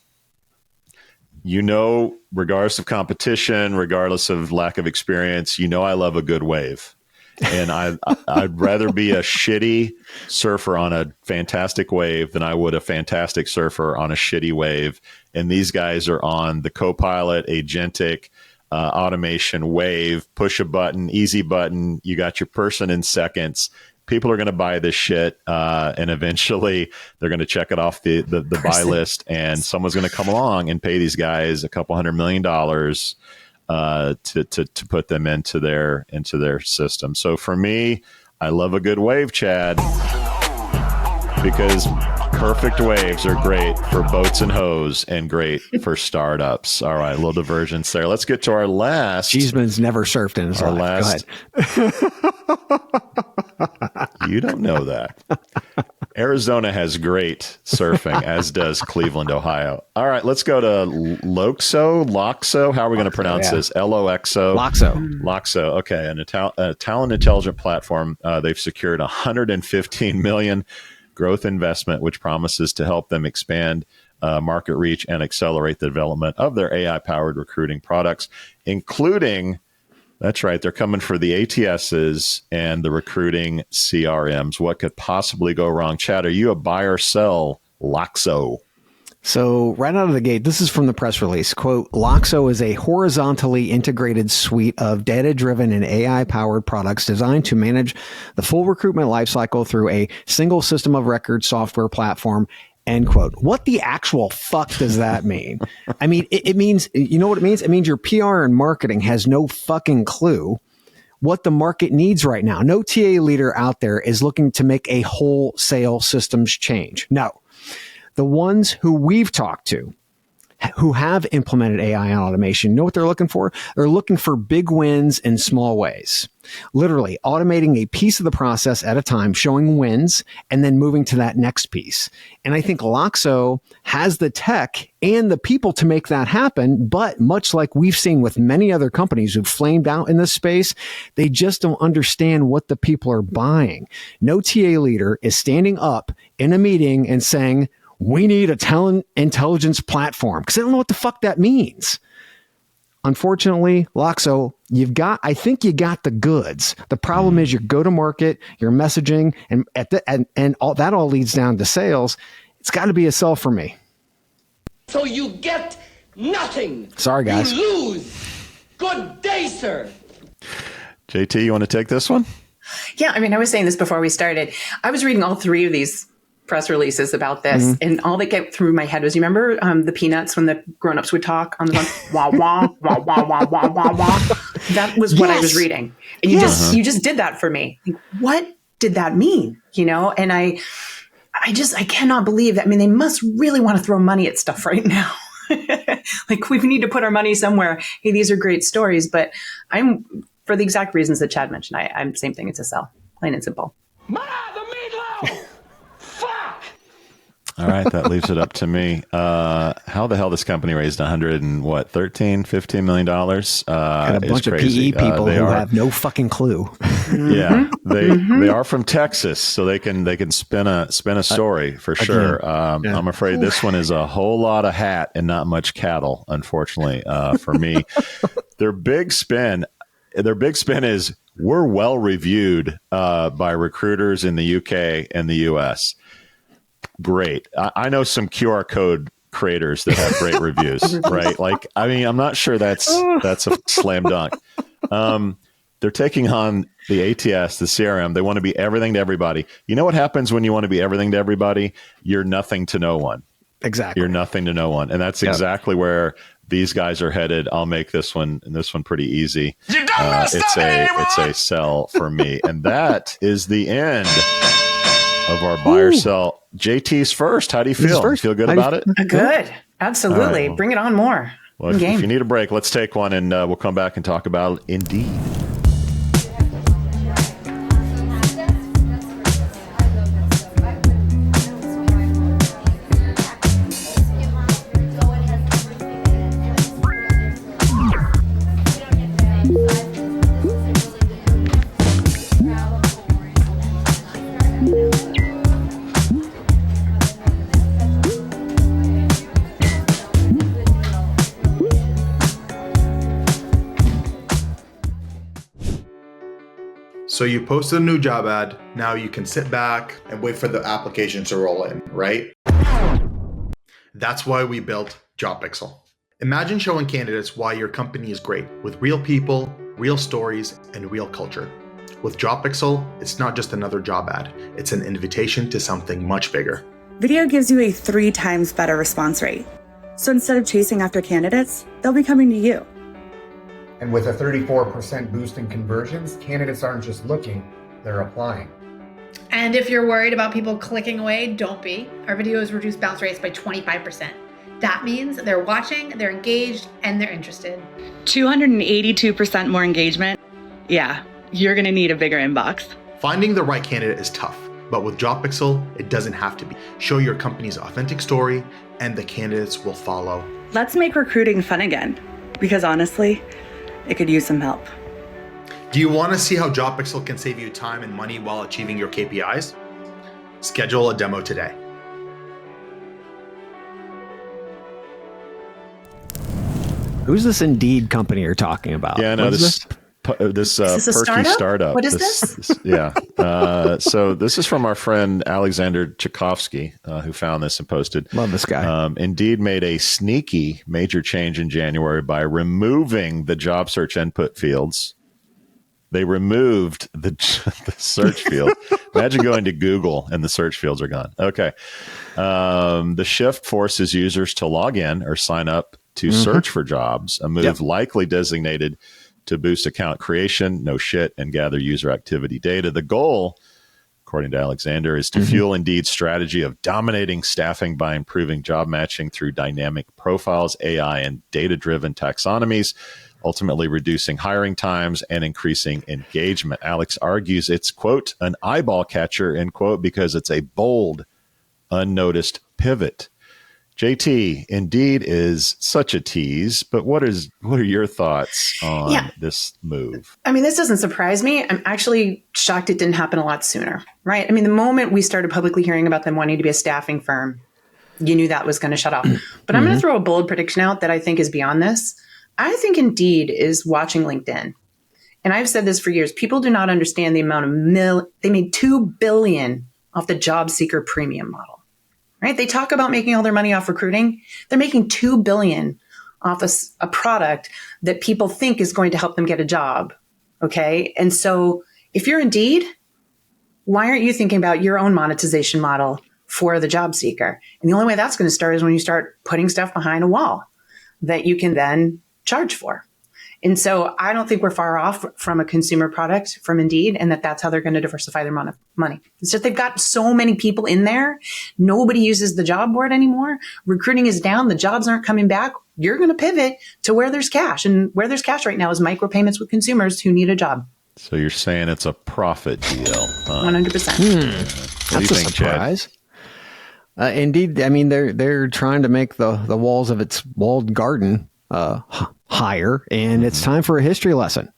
regardless of competition, regardless of lack of experience, I love a good wave. And I'd rather be a shitty surfer on a fantastic wave than I would a fantastic surfer on a shitty wave. And these guys are on the Copilot, agentic, automation wave, push a button, easy button. You got your person in seconds. People are going to buy this shit. And eventually they're going to check it off the buy list. And someone's going to come along and pay these guys $200 million to put them into their system. So for me, I love a good wave, Chad, because perfect waves are great for boats and hoes and great for startups. All right, a little divergence there. Let's get to our last. Cheeseman's never surfed in his life. Go ahead. You don't know that. Arizona has great surfing, as does Cleveland, Ohio. All right, let's go to Loxo. How are we going to pronounce this? L-O-X-O? Loxo. Okay, a talent intelligent platform. They've secured $115 million growth investment, which promises to help them expand market reach and accelerate the development of their AI-powered recruiting products, including... That's right. They're coming for the ATSs and the recruiting CRMs. What could possibly go wrong? Chad, are you a buy or sell Loxo? So right out of the gate, this is from the press release. Quote, Loxo is a horizontally integrated suite of data-driven and AI-powered products designed to manage the full recruitment lifecycle through a single system of record software platform. End quote. What the actual fuck does that mean? I mean, it means, you know what it means? It means your PR and marketing has no fucking clue what the market needs right now. No TA leader out there is looking to make a wholesale systems change. No. The ones who we've talked to, who have implemented AI and automation, you know what they're looking for? They're looking for big wins in small ways. Literally automating a piece of the process at a time, showing wins, and then moving to that next piece. And I think Loxo has the tech and the people to make that happen. But much like we've seen with many other companies who've flamed out in this space, they just don't understand what the people are buying. No TA leader is standing up in a meeting and saying, we need a talent intelligence platform, because I don't know what the fuck that means. unfortunately, Loxo, I think you got the goods. The problem is your go-to-market, your messaging, and all that all leads down to sales. It's got to be a sell for me. So you get nothing. Sorry, guys. You lose. Good day, sir. JT, you want to take this one? Yeah, I mean, I was saying this before we started. I was reading all three of these press releases about this, and all that came through my head was, you remember the Peanuts when the grown-ups would talk on the phone? Wah, wah, wah, wah, wah, wah, wah, wah. That was what I was reading. And you just did that for me. Like, what did that mean? You know, and I cannot believe that. I mean, they must really want to throw money at stuff right now. Like, we need to put our money somewhere. Hey, these are great stories, but I'm, for the exact reasons that Chad mentioned, I'm same thing. It's a sell, plain and simple. All right, that leaves it up to me. How the hell this company raised $13-15 million? And a bunch of PE people who have no fucking clue. Yeah, they are from Texas, so they can spin a story for sure. I'm afraid this one is a whole lot of hat and not much cattle, unfortunately, for me. Their big spin is we're well reviewed by recruiters in the UK and the US. Great. I know some QR code creators that have great reviews, right? Like, I mean, I'm not sure that's a slam dunk. They're taking on the ATS, the CRM. They want to be everything to everybody. You know what happens when you want to be everything to everybody? You're nothing to no one. Exactly. You're nothing to no one. And that's exactly where these guys are headed. I'll make this one pretty easy. It's a sell for me. And that is the end of our buy or sell. JT's first. How do you feel? Feel good about it? Good. Absolutely. Right. Bring it on more. Well, if you need a break, let's take one and we'll come back and talk about Indeed. So you posted a new job ad. Now you can sit back and wait for the applications to roll in, right? That's why we built JobPixel. Imagine showing candidates why your company is great with real people, real stories, and real culture. With JobPixel, it's not just another job ad. It's an invitation to something much bigger. Video gives you a 3 times better response rate. So instead of chasing after candidates, they'll be coming to you. And with a 34% boost in conversions, candidates aren't just looking, they're applying. And if you're worried about people clicking away, don't be. Our videos reduce bounce rates by 25%. That means they're watching, they're engaged, and they're interested. 282% more engagement. Yeah, you're gonna need a bigger inbox. Finding the right candidate is tough, but with JobPixel, it doesn't have to be. Show your company's authentic story, and the candidates will follow. Let's make recruiting fun again, because honestly, it could use some help. Do you want to see how JobPixel can save you time and money while achieving your KPIs? Schedule a demo today. Who's this Indeed company you're talking about? Yeah, no, this perky startup. What is this? Yeah. So this is from our friend Alexander Tchaikovsky, who found this and posted. Love this guy. Indeed made a sneaky major change in January by removing the job search input fields. They removed the search field. Imagine going to Google and the search fields are gone. Okay. The shift forces users to log in or sign up to search for jobs, a move likely designated to boost account creation, no shit, and gather user activity data. The goal, according to Alexander, is to fuel Indeed's strategy of dominating staffing by improving job matching through dynamic profiles, AI, and data-driven taxonomies, ultimately reducing hiring times and increasing engagement. Alex argues it's, quote, an eyeball catcher, end quote, because it's a bold, unnoticed pivot. JT, Indeed is such a tease, but what are your thoughts on this move? I mean, this doesn't surprise me. I'm actually shocked it didn't happen a lot sooner, right? I mean, the moment we started publicly hearing about them wanting to be a staffing firm, you knew that was going to shut off. But I'm going to throw a bold prediction out that I think is beyond this. I think Indeed is watching LinkedIn. And I've said this for years. People do not understand the amount of they made $2 billion off the job seeker premium model, right? They talk about making all their money off recruiting. They're making $2 billion off a product that people think is going to help them get a job. Okay. And so if you're Indeed, why aren't you thinking about your own monetization model for the job seeker? And the only way that's going to start is when you start putting stuff behind a wall that you can then charge for. And so I don't think we're far off from a consumer product from Indeed, and that's how they're going to diversify their money. It's just they've got so many people in there. Nobody uses the job board anymore. Recruiting is down. The jobs aren't coming back. You're going to pivot to where there's cash. And where there's cash right now is micropayments with consumers who need a job. So you're saying it's a profit deal. 100%. What do you That's a think, surprise. Indeed, I mean, they're trying to make the walls of its walled garden higher, and it's time for a history lesson.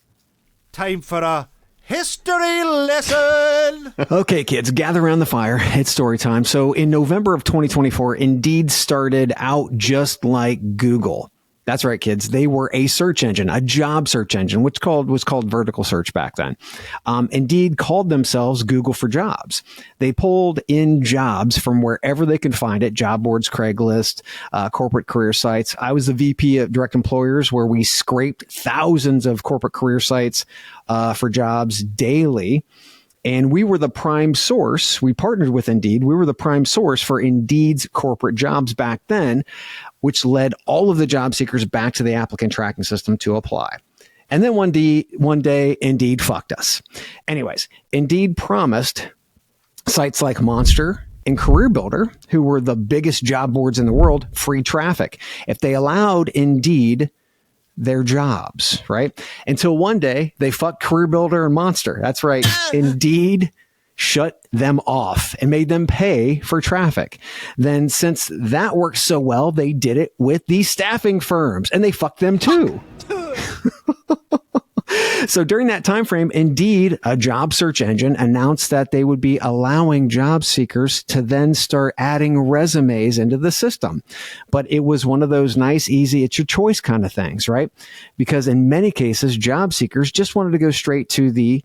Time for a history lesson. Okay, kids, gather around the fire. It's story time. So in November of 2024, Indeed started out just like Google. That's right, kids. They were a search engine, a job search engine, which was called vertical search back then. Indeed called themselves Google for Jobs. They pulled in jobs from wherever they could find it, job boards, Craigslist, corporate career sites. I was the VP of direct employers, where we scraped thousands of corporate career sites for jobs daily. And we were the prime source. We partnered with Indeed. We were the prime source for Indeed's corporate jobs back then, which led all of the job seekers back to the applicant tracking system to apply. And then one day, Indeed fucked us. Anyways, Indeed promised sites like Monster and Career Builder, who were the biggest job boards in the world, free traffic if they allowed Indeed their jobs, right? Until one day they fucked Career Builder and Monster. That's right. Indeed shut them off and made them pay for traffic. Then since that worked so well, they did it with these staffing firms, and they fucked them too. So during that time frame, Indeed, a job search engine, announced that they would be allowing job seekers to then start adding resumes into the system. But it was one of those nice, easy, it's your choice kind of things, right? Because in many cases, job seekers just wanted to go straight to the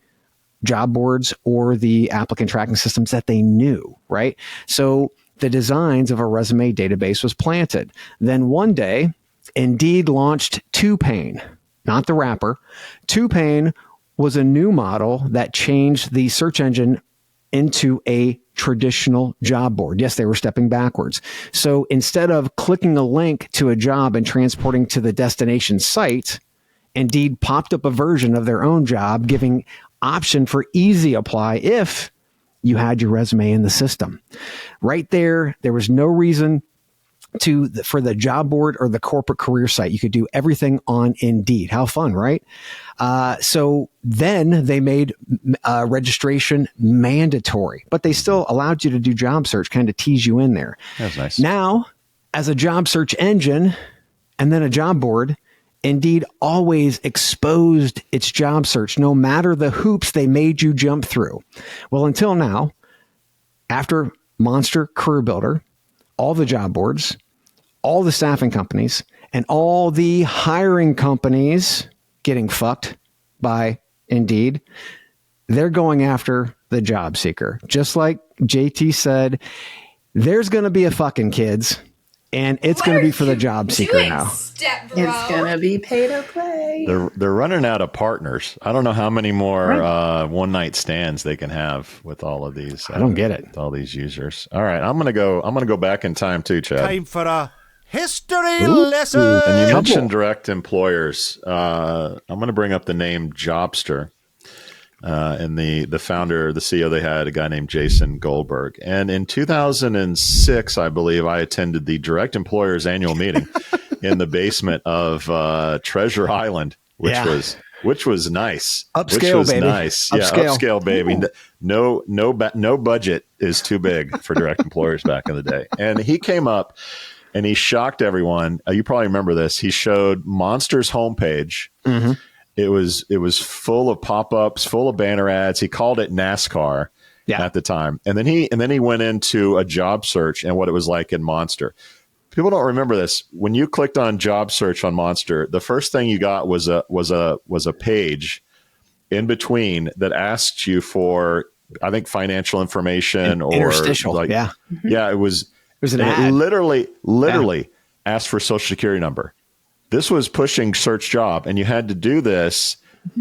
job boards or the applicant tracking systems that they knew, right? So the designs of a resume database was planted. Then one day, Indeed launched Two-Pane. Not the rapper. Two-Pane was a new model that changed the search engine into a traditional job board. Yes, they were stepping backwards. So instead of clicking a link to a job and transporting to the destination site, Indeed popped up a version of their own job, giving option for easy apply if you had your resume in the system. Right there was no reason for the job board or the corporate career site. You could do everything on Indeed. How fun, right? So then they made registration mandatory, but they still allowed you to do job search, kind of tease you in there. That's nice. Now, as a job search engine and then a job board, Indeed always exposed its job search, no matter the hoops they made you jump through. Well, until now, after Monster, Career Builder, all the job boards, all the staffing companies, and all the hiring companies getting fucked by Indeed, they're going after the job seeker. Just like JT said, there's going to be a fucking kids, and it's going to be for the job seeker now. It's going to be pay to play. They're running out of partners. I don't know how many more one night stands they can have with all of these. I don't get it. With all these users. All right, I'm gonna go back in time too, Chad. Time for a history lesson. And you mentioned direct employers. I'm going to bring up the name Jobster. And the founder, the CEO they had, a guy named Jason Goldberg. And in 2006, I believe, I attended the direct employers annual meeting in the basement of Treasure Island, which was nice. Upscale, baby. Nice. Yeah, upscale, baby. Ooh. No budget is too big for direct employers back in the day. And he came up and he shocked everyone. You probably remember this. He showed Monster's homepage. Mm-hmm. It was full of pop-ups, full of banner ads. He called it NASCAR at the time. And then he went into a job search and what it was like in Monster. People don't remember this. When you clicked on job search on Monster, the first thing you got was a page in between that asked you for, I think, financial information or interstitial. Like, yeah, it was an and ad. it literally asked for social security number. This was pushing search job, and you had to do this,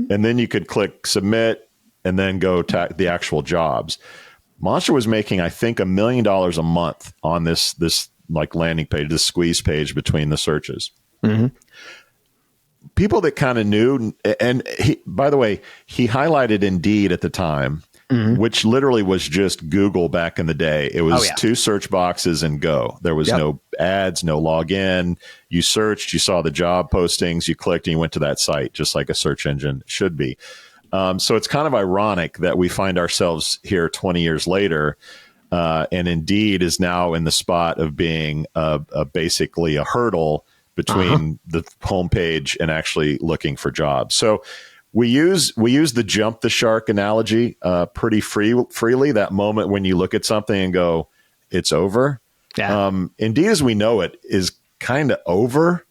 and then you could click submit and then go to the actual jobs. Monster was making, I think, $1 million a month on this like landing page, this squeeze page between the searches. Mm-hmm. People that kind of knew, and by the way, he highlighted Indeed at the time, which literally was just Google back in the day. It was 2 search boxes and go. There was no ads, no login. You searched, you saw the job postings, you clicked, and you went to that site, just like a search engine should be. So it's kind of ironic that we find ourselves here 20 years later, and Indeed is now in the spot of being basically a hurdle between the homepage and actually looking for jobs. So we use the jump the shark analogy pretty freely. That moment when you look at something and go, it's over. Yeah. Indeed, as we know it, is kind of over.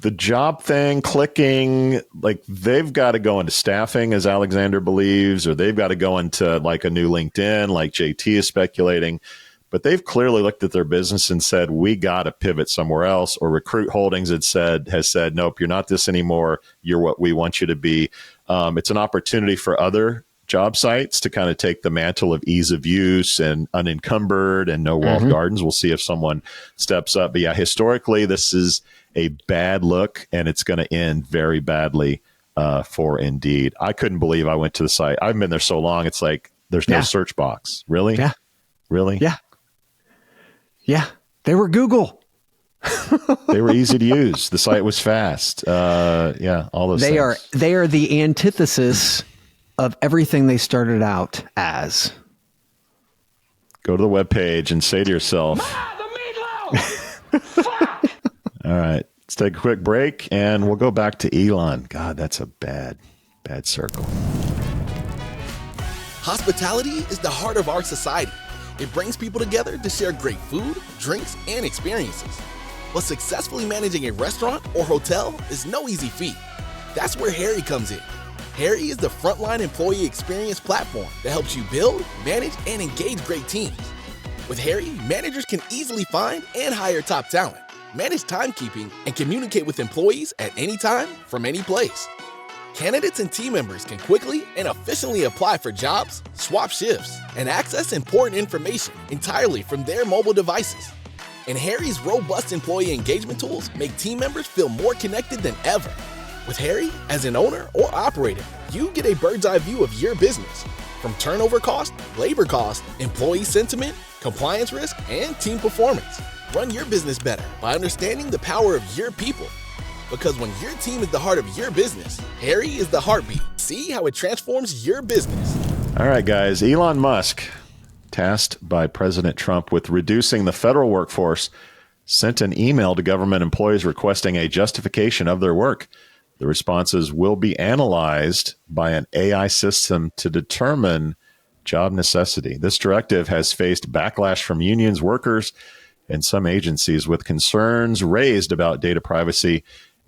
The job thing, clicking, like they've got to go into staffing, as Alexander believes, or they've got to go into like a new LinkedIn, like JT is speculating. But they've clearly looked at their business and said, we got to pivot somewhere else. Or Recruit Holdings has said, nope, you're not this anymore. You're what we want you to be. It's an opportunity for other job sites to kind of take the mantle of ease of use and unencumbered and no walled gardens. We'll see if someone steps up. But yeah, historically, this is a bad look, and it's going to end very badly for Indeed. I couldn't believe I went to the site. I've been there so long. It's like there's no search box. Really? Yeah. Really? Yeah. Yeah. They were Google. They were easy to use. The site was fast. All those things. They are the antithesis of everything they started out as. Go to the webpage and say to yourself, all right, let's take a quick break and we'll go back to Elon. God, that's a bad circle. Hospitality is the heart of our society. It brings people together to share great food, drinks, and experiences. But successfully managing a restaurant or hotel is no easy feat. That's where Harri comes in. Harri is the frontline employee experience platform that helps you build, manage, and engage great teams. With Harri, managers can easily find and hire top talent, manage timekeeping, and communicate with employees at any time from any place. Candidates and team members can quickly and efficiently apply for jobs, swap shifts, and access important information entirely from their mobile devices. And Harri's robust employee engagement tools make team members feel more connected than ever. With Harri, as an owner or operator, you get a bird's eye view of your business, from turnover cost, labor cost, employee sentiment, compliance risk, and team performance. Run your business better by understanding the power of your people. Because when your team is the heart of your business, Harri is the heartbeat. See how it transforms your business. All right, guys. Elon Musk, tasked by President Trump with reducing the federal workforce, sent an email to government employees requesting a justification of their work. The responses will be analyzed by an AI system to determine job necessity. This directive has faced backlash from unions, workers, and some agencies with concerns raised about data privacy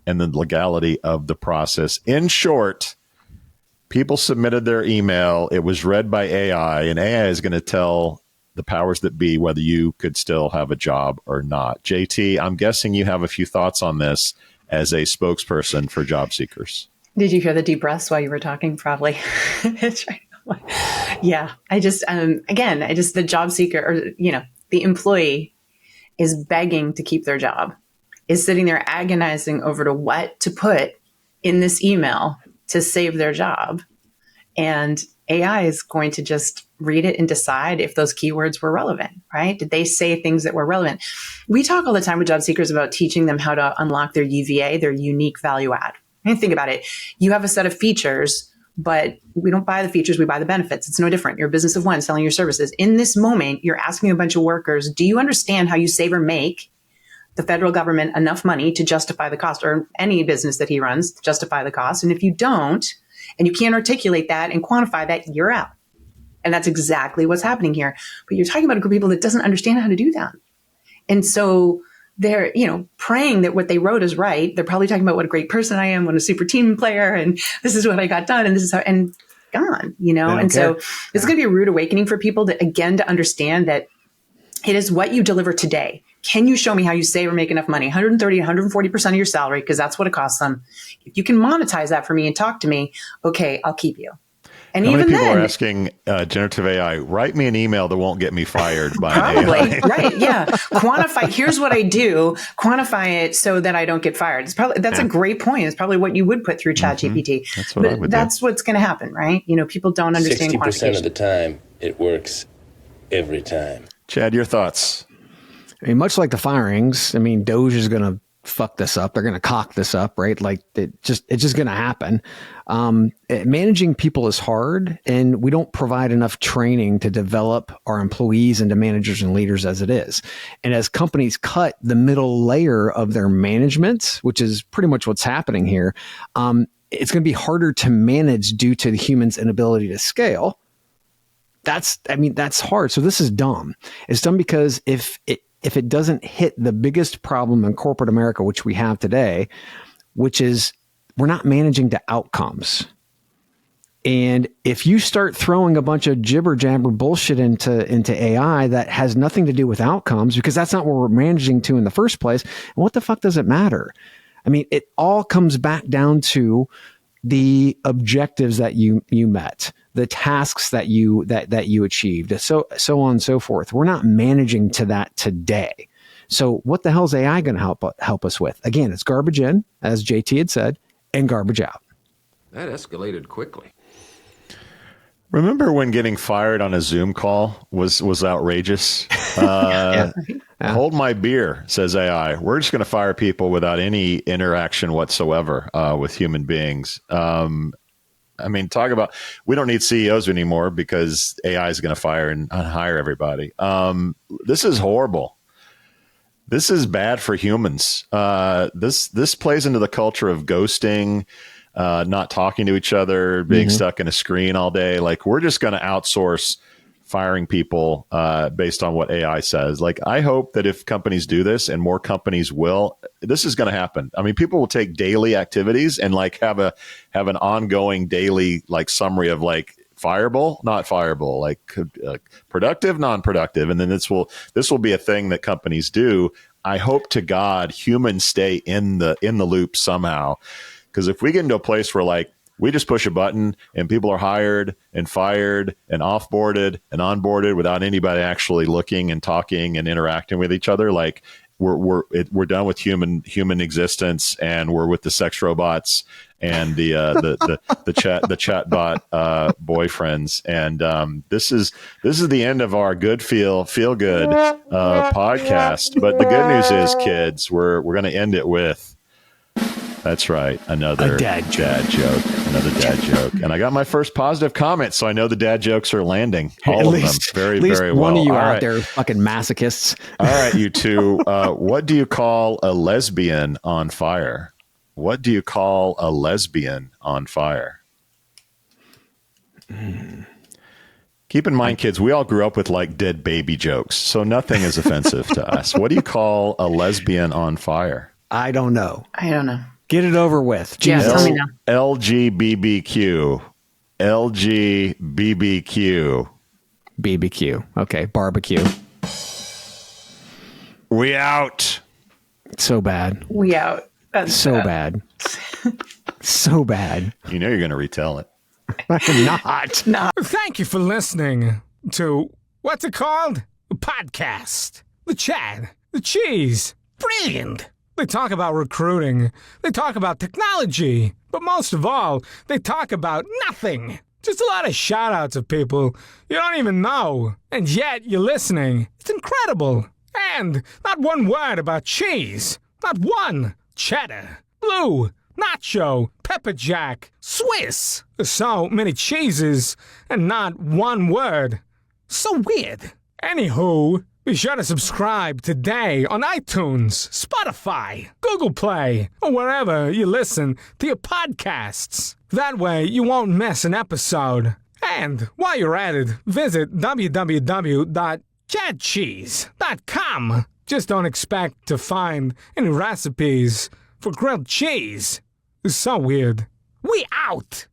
and the legality of the process. In short, people submitted their email. It was read by AI, and AI is going to tell the powers that be whether you could still have a job or not. JT, I'm guessing you have a few thoughts on this as a spokesperson for job seekers. Did you hear the deep breaths while you were talking? Probably. Yeah. The job seeker, or, the employee is begging to keep their job, is sitting there agonizing over to what to put in this email to save their job. And AI is going to just read it and decide if those keywords were relevant, right? Did they say things that were relevant? We talk all the time with job seekers about teaching them how to unlock their UVA, their unique value add. I mean, think about it. You have a set of features, but we don't buy the features, we buy the benefits. It's no different. You're a business of one selling your services. In this moment, you're asking a bunch of workers, do you understand how you save or make the federal government enough money to justify the cost, or any business that he runs to justify the cost? And if you don't, and you can't articulate that and quantify that, you're out. And that's exactly what's happening here. But you're talking about a group of people that doesn't understand how to do that. And so they're, praying that what they wrote is right. They're probably talking about what a great person I am, what a super team player, and this is what I got done, and this is how, and gone, And so it's going to be a rude awakening for people to understand that it is what you deliver today. Can you show me how you save or make enough money? 130, 140% of your salary, because that's what it costs them. If you can monetize that for me and talk to me, okay, I'll keep you. And how even many people then, are asking generative AI, write me an email that won't get me fired by probably, an AI? right? Yeah. Quantify. Here's what I do. Quantify it so that I don't get fired. That's a great point. It's probably what you would put through ChatGPT. That's what I would do. That's what's going to happen, right? People don't understand 60% of the time, it works every time. Chad, your thoughts? I mean, much like the firings, Doge is going to fuck this up. They're going to cock this up, right? Like it's just going to happen. Managing people is hard, and we don't provide enough training to develop our employees into managers and leaders as it is. And as companies cut the middle layer of their management, which is pretty much what's happening here, it's going to be harder to manage due to the human's inability to scale. That's hard. So this is dumb. It's dumb because if it doesn't hit the biggest problem in corporate America, which we have today, which is we're not managing to outcomes. And if you start throwing a bunch of jibber jabber bullshit into AI that has nothing to do with outcomes, because that's not what we're managing to in the first place, what the fuck does it matter? It all comes back down to the objectives that you met, the tasks that you achieved, so on and so forth. We're not managing to that today. So what the hell is AI going to help us with? Again, it's garbage in, as JT had said, and garbage out. That escalated quickly. Remember when getting fired on a Zoom call was outrageous? Hold my beer, says AI. We're just going to fire people without any interaction whatsoever with human beings. Talk about, we don't need CEOs anymore because AI is going to fire and hire everybody. This is horrible. This is bad for humans. This plays into the culture of ghosting, not talking to each other, being stuck in a screen all day. Like, we're just going to outsource firing people based on what AI says. Like, I hope that if companies do this, and more companies will, this is going to happen. People will take daily activities and like have an ongoing daily like summary of like fireable, not fireable, like productive, non-productive, and then this will be a thing that companies do. I hope to God humans stay in the loop somehow, because if we get into a place where like we just push a button and people are hired and fired and offboarded and onboarded without anybody actually looking and talking and interacting with each other, like we're done with human existence, and we're with the sex robots and the chatbot boyfriends, and this is the end of our feel good podcast. But the good news is, kids, we're going to end it with, that's right, another dad joke. Another dad joke. And I got my first positive comment, so I know the dad jokes are landing. All of them. Very, very well. One of you All out right. there fucking masochists. All right, you two. What do you call a lesbian on fire? What do you call a lesbian on fire? Keep in mind, kids, we all grew up with like dead baby jokes, so nothing is offensive to us. What do you call a lesbian on fire? I don't know. Get it over with. Yeah, tell me now. LGBTQ. LGBTQ. BBQ. Okay, barbecue. We out. So bad. We out. That's so bad. So bad. You know you're going to retell it. Not. Thank you for listening to, what's it called? A podcast. The Chad. The Cheese. Brilliant. They talk about recruiting. They talk about technology. But most of all, they talk about nothing. Just a lot of shout-outs of people you don't even know. And yet you're listening. It's incredible. And not one word about cheese. Not one. Cheddar. Blue. Nacho. Pepper jack. Swiss. So many cheeses and not one word. So weird. Anywho, be sure to subscribe today on iTunes, Spotify, Google Play, or wherever you listen to your podcasts. That way you won't miss an episode. And while you're at it, visit www.chadcheese.com Just don't expect to find any recipes for grilled cheese. It's so weird. We out!